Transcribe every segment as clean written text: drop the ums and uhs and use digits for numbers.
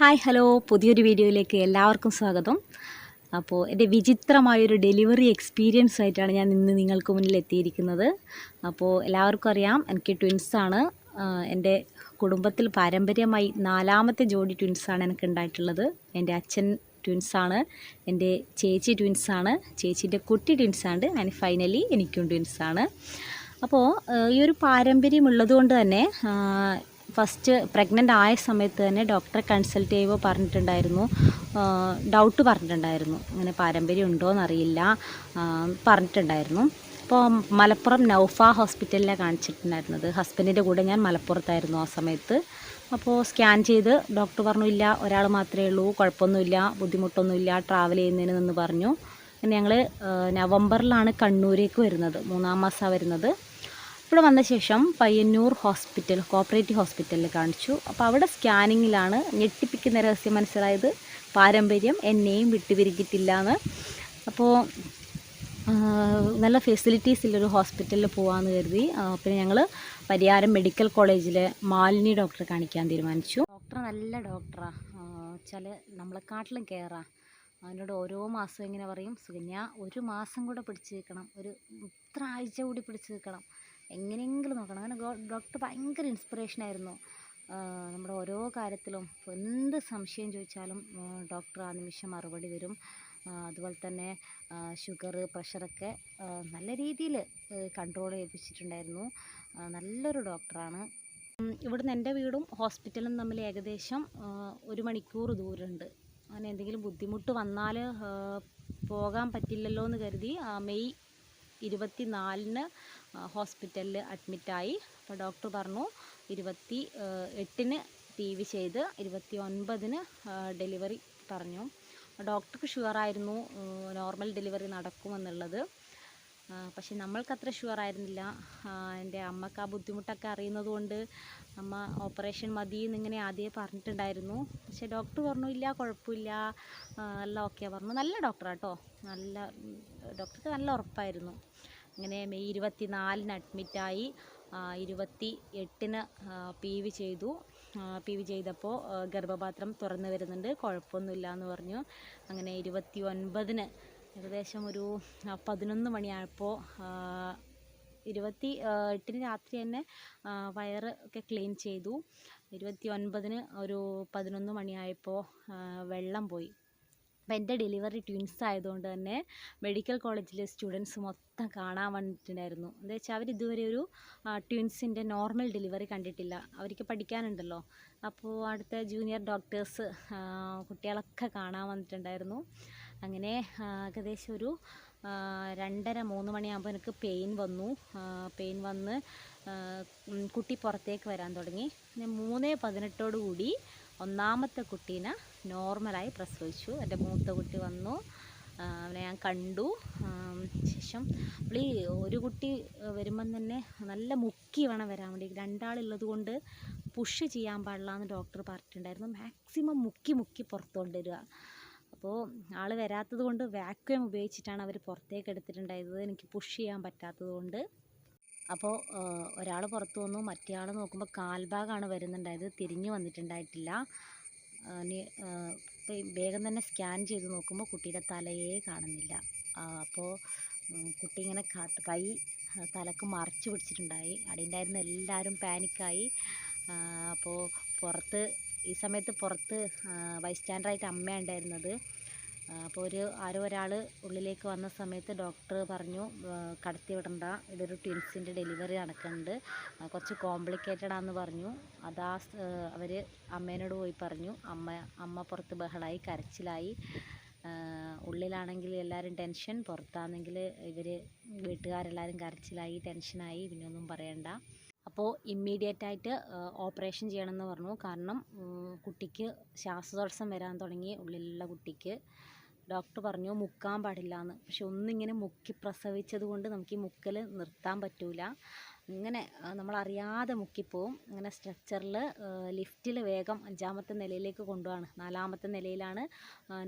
Hi hello പുതിയൊരു വീഡിയോയിലേക്ക് എല്ലാവർക്കും സ്വാഗതം. അപ്പോൾ എൻ്റെ വിചിത്രമായൊരു ഡെലിവറി എക്സ്പീരിയൻസ് ആയിട്ടാണ് ഞാൻ ഇന്ന് നിങ്ങൾക്ക് മുന്നിൽ എത്തിയിരിക്കുന്നത്. അപ്പോൾ എല്ലാവർക്കും അറിയാം, എനിക്ക് ട്വിൻസാണ്. എൻ്റെ കുടുംബത്തിൽ പാരമ്പര്യമായി 4ാമത്തെ ജോഡി ട്വിൻസാണ് എനിക്ക് ഉണ്ടായിട്ടുള്ളത്. എൻ്റെ അച്ഛൻ ട്വിൻസാണ്, എൻ്റെ ചേച്ചി ട്വിൻസാണ്, ചേച്ചീൻ്റെ കുട്ടി ട്വിൻസാണ്, ആൻഡ് ഫൈനലി എനിക്കും ട്വിൻസാണ്. അപ്പോൾ ഈ ഒരു പാരമ്പര്യം ഉള്ളതുകൊണ്ട് തന്നെ ഫസ്റ്റ് പ്രഗ്നൻ്റ് ആയ സമയത്ത് തന്നെ ഡോക്ടറെ കൺസൾട്ട് ചെയ്യുമ്പോൾ പറഞ്ഞിട്ടുണ്ടായിരുന്നു, ഡൗട്ട് പറഞ്ഞിട്ടുണ്ടായിരുന്നു, അങ്ങനെ പാരമ്പര്യം ഉണ്ടോയെന്നറിയില്ല പറഞ്ഞിട്ടുണ്ടായിരുന്നു. അപ്പോൾ മലപ്പുറം നൗഫ ഹോസ്പിറ്റലിലാണ് കാണിച്ചിട്ടുണ്ടായിരുന്നത്. ഹസ്ബൻഡിൻ്റെ കൂടെ ഞാൻ മലപ്പുറത്തായിരുന്നു ആ സമയത്ത്. അപ്പോൾ സ്കാൻ ചെയ്ത് ഡോക്ടർ പറഞ്ഞു, ഇല്ല ഒരാൾ മാത്രമേ ഉള്ളൂ, കുഴപ്പമൊന്നുമില്ല, ബുദ്ധിമുട്ടൊന്നുമില്ല, ട്രാവൽ ചെയ്യുന്നതിന് എന്ന് പറഞ്ഞു. അങ്ങനെ ഞങ്ങൾ നവംബറിലാണ് കണ്ണൂരേക്ക് വരുന്നത്, 3-ാം മാസമാണ് വരുന്നത്. ഇവിടെ വന്ന ശേഷം പയ്യന്നൂർ ഹോസ്പിറ്റൽ, കോപ്പറേറ്റീവ് ഹോസ്പിറ്റലിൽ കാണിച്ചു. അപ്പോൾ അവിടെ സ്കാനിങ്ങിലാണ് ഞെട്ടിപ്പിക്കുന്ന രഹസ്യം മനസ്സിലായത്, പാരമ്പര്യം എന്നെയും വിട്ടുപിരിക്കിട്ടില്ല എന്ന്. അപ്പോൾ നല്ല ഫെസിലിറ്റീസ് ഉള്ളൊരു ഹോസ്പിറ്റലിൽ പോകാമെന്ന് കരുതി. പിന്നെ ഞങ്ങൾ പരിയാരം മെഡിക്കൽ കോളേജിലെ മാലിനി ഡോക്ടറെ കാണിക്കാൻ തീരുമാനിച്ചു. ഡോക്ടർ നല്ല ഡോക്ടറാണ്, വെച്ചാൽ നമ്മളെക്കാട്ടിലും കെയറാണ്. അതിനോട് ഓരോ മാസം ഇങ്ങനെ പറയും, സുകന്യ 1 മാസം കൂടെ പിടിച്ച് നിൽക്കണം, ഇത്ര ആഴ്ച കൂടി പിടിച്ച് നിൽക്കണം, എങ്ങനെയെങ്കിലും നോക്കണം. അങ്ങനെ ഡോക്ടർ ഭയങ്കര ഇൻസ്പിറേഷനായിരുന്നു. നമ്മുടെ ഓരോ കാര്യത്തിലും എന്ത് സംശയം ചോദിച്ചാലും ഡോക്ടർ ആ നിമിഷം മറുപടി തരും. അതുപോലെ തന്നെ ഷുഗർ, പ്രഷറൊക്കെ നല്ല രീതിയിൽ കൺട്രോൾ ചെയ്യിപ്പിച്ചിട്ടുണ്ടായിരുന്നു. നല്ലൊരു ഡോക്ടറാണ്. ഇവിടുന്ന് എൻ്റെ വീടും ഹോസ്പിറ്റലും തമ്മിൽ ഏകദേശം 1 മണിക്കൂർ ദൂരമുണ്ട്. അങ്ങനെ എന്തെങ്കിലും ബുദ്ധിമുട്ട് വന്നാൽ പോകാൻ പറ്റില്ലല്ലോ എന്ന് കരുതി മെയ് 24-ന് ഹോസ്പിറ്റലിൽ അഡ്മിറ്റായി. അപ്പോൾ ഡോക്ടർ പറഞ്ഞു 28-ന് TV ചെയ്ത് 29-ന് ഡെലിവറി പറഞ്ഞു. ഡോക്ടർക്ക് ഷുവറായിരുന്നു നോർമൽ ഡെലിവറി നടക്കുമെന്നുള്ളത്. പക്ഷെ നമ്മൾക്കത്ര ഷുവറായിരുന്നില്ല. എൻ്റെ അമ്മക്ക് ആ ബുദ്ധിമുട്ടൊക്കെ അറിയുന്നത് കൊണ്ട് അമ്മ ഓപ്പറേഷൻ മതി എന്നിങ്ങനെ ആദ്യമേ പറഞ്ഞിട്ടുണ്ടായിരുന്നു. പക്ഷേ ഡോക്ടർ പറഞ്ഞു, ഇല്ല കുഴപ്പമില്ല, എല്ലാം ഓക്കെ പറഞ്ഞു. നല്ല ഡോക്ടറാട്ടോ, നല്ല ഡോക്ടർക്ക് നല്ല ഉറപ്പായിരുന്നു. അങ്ങനെ മെയ് 24-ന് അഡ്മിറ്റായി. 28-ന് PV ചെയ്തു. PV ചെയ്തപ്പോൾ ഗർഭപാത്രം തുറന്നു വരുന്നുണ്ട്, കുഴപ്പമൊന്നുമില്ല എന്ന് പറഞ്ഞു. അങ്ങനെ 29-ന് ഏകദേശം ഒരു 11 മണിയായപ്പോൾ 28-ന് രാത്രി തന്നെ വയറ് ഒക്കെ ക്ലീൻ ചെയ്തു. 29-ന് ഒരു 11 മണിയായപ്പോൾ വെള്ളം പോയി. അപ്പോൾ എൻ്റെ ഡെലിവറി ട്വിൻസ് ആയതുകൊണ്ട് തന്നെ മെഡിക്കൽ കോളേജിലെ സ്റ്റുഡൻസ് മൊത്തം കാണാൻ വന്നിട്ടുണ്ടായിരുന്നു. എന്താ വെച്ചാൽ അവർ ഇതുവരെ ഒരു ട്വിൻസിൻ്റെ നോർമൽ ഡെലിവറി കണ്ടിട്ടില്ല, അവർക്ക് പഠിക്കാനുണ്ടല്ലോ. അപ്പോൾ അടുത്ത ജൂനിയർ ഡോക്ടേഴ്സ് കുട്ടികളൊക്കെ കാണാൻ വന്നിട്ടുണ്ടായിരുന്നു. അങ്ങനെ ഏകദേശം ഒരു 2:30-3 മണിയാകുമ്പോൾ എനിക്ക് പെയിൻ വന്ന് കുട്ടി പുറത്തേക്ക് വരാൻ തുടങ്ങി. 3:18 കൂടി 1ാമത്തെ കുട്ടീനെ നോർമലായി പ്രസവിച്ചു. എൻ്റെ മൂത്ത കുട്ടി വന്നു, അവനെ ഞാൻ കണ്ടു. ശേഷം ഒരു കുട്ടി വരുമ്പം തന്നെ നല്ല മുക്കി വേണം വരാൻ വേണ്ടി. 2 ആളുള്ളത് കൊണ്ട് പുഷ് ചെയ്യാൻ പാടില്ല എന്ന് ഡോക്ടർ പറഞ്ഞിട്ടുണ്ടായിരുന്നു. മാക്സിമം മുക്കി പുറത്ത് കൊണ്ടുവരിക. അപ്പോൾ ആൾ വരാത്തത് കൊണ്ട് വാക്യൂം ഉപയോഗിച്ചിട്ടാണ് അവർ പുറത്തേക്ക് എടുത്തിട്ടുണ്ടായത്, എനിക്ക് പുഷ് ചെയ്യാൻ പറ്റാത്തത് കൊണ്ട്. അപ്പോൾ ഒരാൾ പുറത്ത് വന്നു, മറ്റേ ആൾ നോക്കുമ്പോൾ കാൽഭാഗമാണ് വരുന്നുണ്ടായത്, തിരിഞ്ഞു വന്നിട്ടുണ്ടായിട്ടില്ല. വേഗം തന്നെ സ്കാൻ ചെയ്ത് നോക്കുമ്പോൾ കുട്ടിയുടെ തലയെ കാണുന്നില്ല. അപ്പോൾ കുട്ടി ഇങ്ങനെ കൈ തലക്ക് മറച്ചു പിടിച്ചിട്ടുണ്ടായി. അവിടെ ഉണ്ടായിരുന്ന എല്ലാവരും പാനിക്കായി. അപ്പോൾ ഈ സമയത്ത് പുറത്ത് ബൈസ്റ്റാൻഡറായിട്ട് അമ്മയാണ് ഉണ്ടായിരുന്നത്. അപ്പോൾ ഒരാൾ ഉള്ളിലേക്ക് വന്ന സമയത്ത് ഡോക്ടർ പറഞ്ഞു, കടത്തി വിടണ്ട, ഇതൊരു ട്വിൻസിൻ്റെ ഡെലിവറി നടക്കുന്നുണ്ട്, കുറച്ച് കോംപ്ലിക്കേറ്റഡ് ആണെന്ന് പറഞ്ഞു. അവർ അമ്മേനോട് പോയി പറഞ്ഞു. അമ്മ പുറത്ത് ബഹളായി, കരച്ചിലായി. ഉള്ളിലാണെങ്കിൽ എല്ലാവരും ടെൻഷൻ, പുറത്താണെങ്കിൽ വീട്ടുകാരെല്ലാവരും കരച്ചിലായി, ടെൻഷനായി, പിന്നെ ഒന്നും പറയണ്ട. അപ്പോൾ ഇമ്മീഡിയറ്റായിട്ട് ഓപ്പറേഷൻ ചെയ്യണമെന്ന് പറഞ്ഞു. കാരണം കുട്ടിക്ക് ശ്വാസതടസ്സം വരാൻ തുടങ്ങി, ഉള്ളിലുള്ള കുട്ടിക്ക്. ഡോക്ടർ പറഞ്ഞു മുക്കാൻ പാടില്ല എന്ന്. പക്ഷെ ഒന്നിങ്ങനെ മുക്കി പ്രസവിച്ചത് കൊണ്ട് നമുക്ക് ഈ മുക്കൽ നിർത്താൻ പറ്റൂല. ഇങ്ങനെ നമ്മളറിയാതെ മുക്കിപ്പോവും. അങ്ങനെ സ്ട്രെച്ചറിൽ ലിഫ്റ്റിൽ വേഗം 5ാമത്തെ നിലയിലേക്ക് കൊണ്ടുപോവാണ്. 4ാമത്തെ നിലയിലാണ്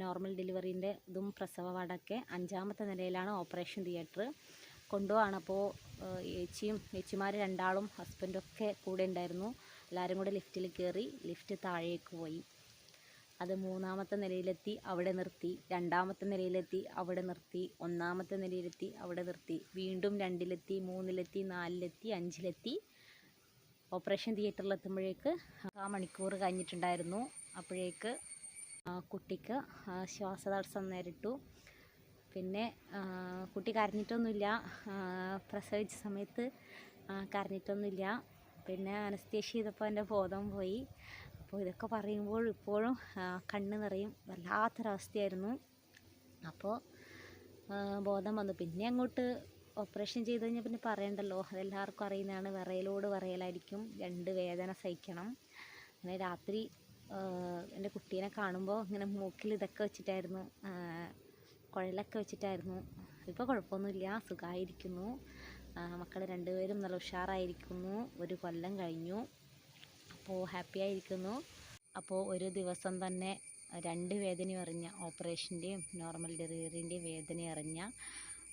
നോർമൽ ഡെലിവറീൻ്റെ ഇതും പ്രസവ വാർഡൊക്കെ. 5ാമത്തെ നിലയിലാണ് ഓപ്പറേഷൻ തിയേറ്റർ. കൊണ്ടുപോവാണ്. അപ്പോൾ ചേച്ചിമാർ 2 ആളും ഹസ്ബൻഡൊക്കെ കൂടെ ഉണ്ടായിരുന്നു. എല്ലാവരും കൂടെ ലിഫ്റ്റിൽ കയറി. ലിഫ്റ്റ് താഴേക്ക് പോയി. അത് 3-ാമത്തെ നിലയിലെത്തി, അവിടെ നിർത്തി. 2-ാമത്തെ നിലയിലെത്തി, അവിടെ നിർത്തി. 1-ാമത്തെ നിലയിലെത്തി, അവിടെ നിർത്തി. വീണ്ടും 2-ലെത്തി, 3-ലെത്തി, 4-ലെത്തി, 5-ലെത്തി. ഓപ്പറേഷൻ തിയേറ്ററിലെത്തുമ്പോഴേക്ക് 1 മണിക്കൂർ കഴിഞ്ഞിട്ടുണ്ടായിരുന്നു. അപ്പോഴേക്ക് കുട്ടിക്ക് ശ്വാസതടസ്സം നേരിട്ടു. പിന്നെ കുട്ടി കരഞ്ഞിട്ടൊന്നുമില്ല, പ്രസവിച്ച സമയത്ത് കരഞ്ഞിട്ടൊന്നുമില്ല. പിന്നെ അനസ്തേഷ്യ ചെയ്തപ്പോൾ എൻ്റെ ബോധം പോയി. അപ്പോൾ ഇതൊക്കെ പറയുമ്പോൾ ഇപ്പോഴും കണ്ണ് നിറയും. വല്ലാത്തൊരവസ്ഥയായിരുന്നു. അപ്പോൾ ബോധം വന്നു. പിന്നെ അങ്ങോട്ട് ഓപ്പറേഷൻ ചെയ്ത് കഴിഞ്ഞാൽ പിന്നെ പറയണ്ടല്ലോ, അതെല്ലാവർക്കും അറിയുന്നതാണ്. വിറയലോട് വിറയലായിരിക്കും, 2 വേദന സഹിക്കണം. അങ്ങനെ രാത്രി എൻ്റെ കുട്ടീനെ കാണുമ്പോൾ ഇങ്ങനെ മൂക്കിൽ ഇതൊക്കെ വെച്ചിട്ടായിരുന്നു, കുഴലൊക്കെ വെച്ചിട്ടായിരുന്നു. ഇപ്പോൾ കുഴപ്പമൊന്നുമില്ല, സുഖമായിരിക്കുന്നു. മക്കൾ 2 പേരും നല്ല ഉഷാറായിരിക്കുന്നു. 1 കൊല്ലം കഴിഞ്ഞു. അപ്പോൾ ഹാപ്പി ആയിരിക്കുന്നു. അപ്പോൾ ഒരു ദിവസം തന്നെ 2 വേദനയും അറിഞ്ഞ, ഓപ്പറേഷൻ്റെയും നോർമൽ ഡെലിവറീൻ്റെയും വേദന അറിഞ്ഞ,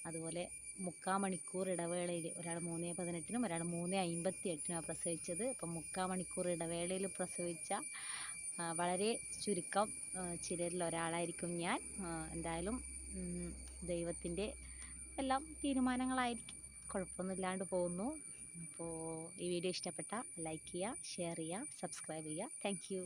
അതുപോലെ 3/4 മണിക്കൂർ ഇടവേളയിൽ, ഒരാൾ 3:18-നും ഒരാൾ 3:58-നും പ്രസവിച്ചത്. അപ്പം 3/4 മണിക്കൂർ ഇടവേളയിൽ പ്രസവിച്ച വളരെ ചുരുക്കം ചിലരിൽ ഒരാളായിരിക്കും ഞാൻ. എന്തായാലും ദൈവത്തിൻ്റെ എല്ലാം തീരുമാനങ്ങളായിരിക്കും. കുഴപ്പമൊന്നുമില്ലാണ്ട് പോകുന്നു. അപ്പോൾ ഈ വീഡിയോ ഇഷ്ടപ്പെട്ടാൽ ലൈക്ക് ചെയ്യുക, ഷെയർ ചെയ്യുക, സബ്സ്ക്രൈബ് ചെയ്യുക. Thank you.